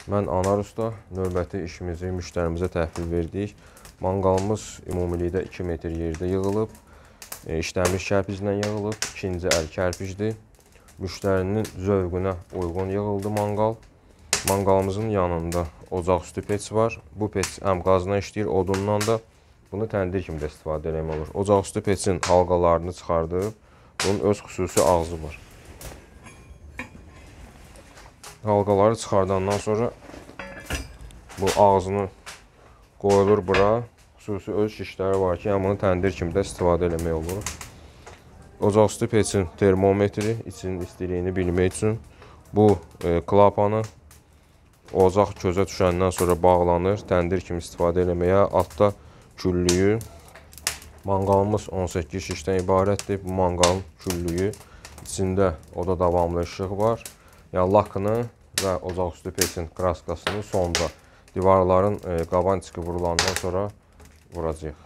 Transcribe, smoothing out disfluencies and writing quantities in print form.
Mən Anar Usta, növbəti işimizi müştərimizə təhvil verdik. Manqalımız ümumilikdə 2 metr yerdə yığılıb. İşləmiş kərpiclə yığılıb, ikinci əl kərpicdir. Müştərinin zövqünə uyğun yığıldı manqal. Manqalımızın yanında ocaq üstü peç var. Bu peç həm qazla işləyir, odundan da bunu təndir kimi də istifadə eləmək olur. Ocaq üstü peçin halqalarını çıxardıb, bunun öz xüsusi ağzı var. Halqaları çıxardandan sonra bu ağzını qoyulur bura. Xüsusi öz şişləri var ki, yəni bunu təndir kimi də istifadə eləmək olur. Ocaq üstü peçin termometri, içinin istiliyini bilmək üçün bu klapanı ocaq közə düşəndən sonra bağlanır, təndir kimi istifadə eləməyə. Altda küllüyü. Manqalımız 18 şişdən ibarətdir. Bu manqalın küllüyü. İçində oda davamlı işıq var. Yəni lakını və ocaq üstü peçin kraskasını sonda divarların qaban çıxı vurulandan sonra vuracağıq.